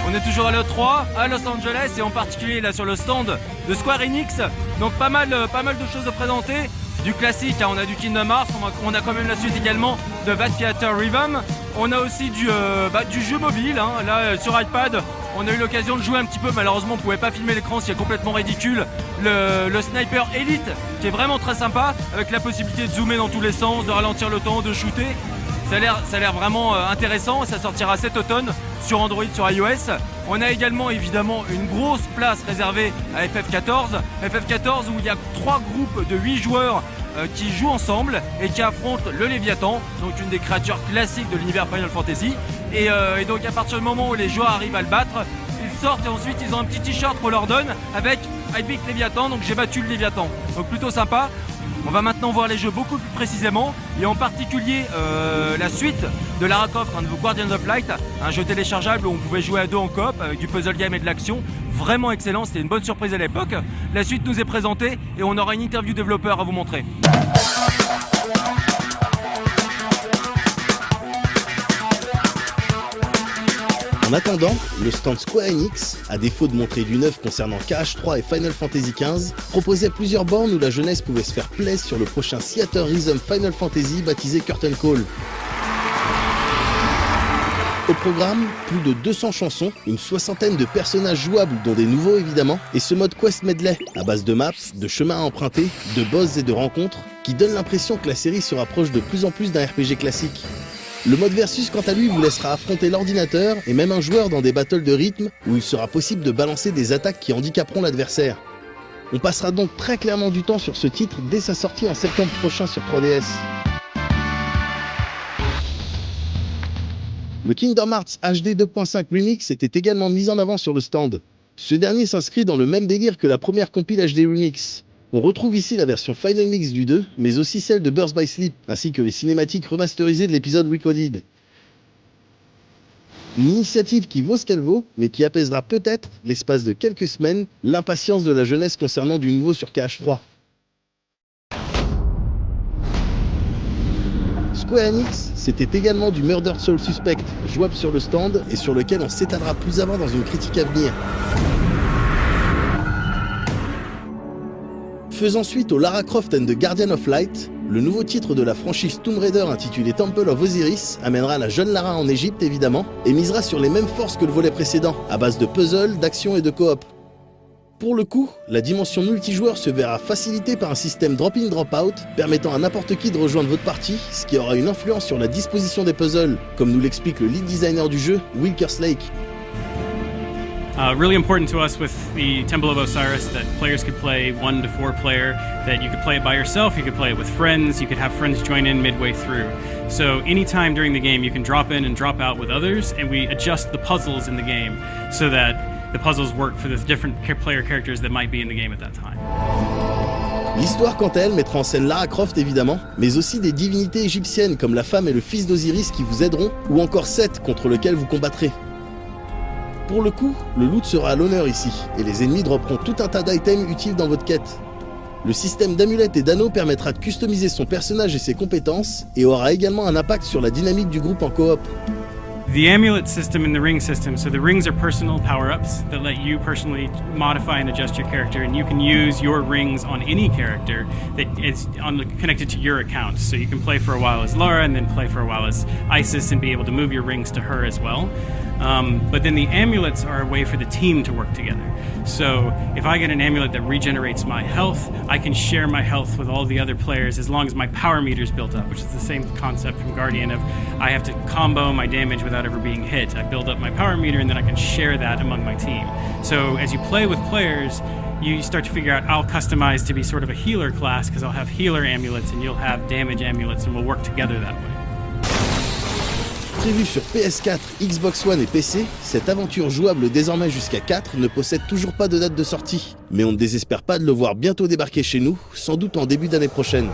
On est toujours à l'E3 à Los Angeles et en particulier là sur le stand de Square Enix. Donc pas mal de choses à présenter. Du classique, hein, on a du Kingdom Hearts, on a quand même la suite également de Vat Theater Rhythm. On a aussi du jeu mobile, hein. Là sur iPad. On a eu l'occasion de jouer un petit peu, malheureusement on ne pouvait pas filmer l'écran, c'est complètement ridicule. Le Sniper Elite qui est vraiment très sympa, avec la possibilité de zoomer dans tous les sens, de ralentir le temps, de shooter. Ça a l'air vraiment intéressant, ça sortira cet automne sur Android, sur iOS. On a également évidemment une grosse place réservée à FF14. FF14 où il y a 3 groupes de 8 joueurs qui jouent ensemble et qui affrontent le Léviathan, donc une des créatures classiques de l'univers Final Fantasy. Et donc à partir du moment où les joueurs arrivent à le battre, ils sortent et ensuite ils ont un petit t-shirt qu'on leur donne avec I beat Léviathan, donc j'ai battu le Léviathan. Donc plutôt sympa. On va maintenant voir les jeux beaucoup plus précisément et en particulier la suite de Lara Croft and the Guardians of Light, un jeu téléchargeable où on pouvait jouer à 2 en coop avec du puzzle game et de l'action. Vraiment excellent, c'était une bonne surprise à l'époque. La suite nous est présentée et on aura une interview développeur à vous montrer. En attendant, le stand Square Enix, à défaut de montrer du neuf concernant KH3 et Final Fantasy XV, proposait plusieurs bornes où la jeunesse pouvait se faire plaisir sur le prochain Theater Rhythm Final Fantasy baptisé Curtain Call. Au programme, plus de 200 chansons, une soixantaine de personnages jouables dont des nouveaux évidemment, et ce mode Quest Medley, à base de maps, de chemins à emprunter, de boss et de rencontres, qui donne l'impression que la série se rapproche de plus en plus d'un RPG classique. Le mode versus quant à lui vous laissera affronter l'ordinateur et même un joueur dans des battles de rythme où il sera possible de balancer des attaques qui handicaperont l'adversaire. On passera donc très clairement du temps sur ce titre dès sa sortie en septembre prochain sur 3DS. Le Kingdom Hearts HD 2.5 Remix était également mis en avant sur le stand. Ce dernier s'inscrit dans le même délire que la première compile HD Remix. On retrouve ici la version Final Mix du 2, mais aussi celle de Birth by Sleep, ainsi que les cinématiques remasterisées de l'épisode Recoded. Une initiative qui vaut ce qu'elle vaut, mais qui apaisera peut-être, l'espace de quelques semaines, l'impatience de la jeunesse concernant du nouveau sur KH3. Square Enix, c'était également du Murdered Soul Suspect, jouable sur le stand, et sur lequel on s'étalera plus avant dans une critique à venir. Faisant suite au Lara Croft and the Guardian of Light, le nouveau titre de la franchise Tomb Raider intitulé Temple of Osiris amènera la jeune Lara en Égypte évidemment, et misera sur les mêmes forces que le volet précédent, à base de puzzles, d'action et de coop. Pour le coup, la dimension multijoueur se verra facilitée par un système drop-in drop-out, permettant à n'importe qui de rejoindre votre partie, ce qui aura une influence sur la disposition des puzzles, comme nous l'explique le lead designer du jeu, Will Kerslake. Really important to us with the Temple of Osiris that players could play 1 to 4 player, that you could play it by yourself, you could play it with friends, you could have friends join in midway through. So anytime during the game you can drop in and drop out with others, and we adjust the puzzles in the game so that the puzzles work for the different player characters that might be in the game at that time. L'histoire quant à elle mettra en scène Lara Croft évidemment, mais aussi des divinités égyptiennes comme la femme et le fils d'Osiris qui vous aideront, ou encore Seth contre lequel vous combattrez. Pour le coup, le loot sera à l'honneur ici, et les ennemis dropperont tout un tas d'items utiles dans votre quête. Le système d'amulettes et d'anneaux permettra de customiser son personnage et ses compétences, et aura également un impact sur la dynamique du groupe en coop. The amulet system and the ring system, so the rings are personal power-ups that let you personally modify and adjust your character, and you can use your rings on any character that is connected to your account. So you can play for a while as Lara and then play for a while as Isis and be able to move your rings to her as well. But then the amulets are a way for the team to work together. So if I get an amulet that regenerates my health, I can share my health with all the other players as long as my power meter is built up, which is the same concept from Guardian of I have to combo my damage without ever being hit. I build up my power meter and then I can share that among my team. So as you play with players, you start to figure out I'll customize to be sort of a healer class because I'll have healer amulets and you'll have damage amulets and we'll work together that way. Prévu sur PS4, Xbox One et PC, cette aventure jouable désormais jusqu'à 4 ne possède toujours pas de date de sortie. Mais on ne désespère pas de le voir bientôt débarquer chez nous, sans doute en début d'année prochaine.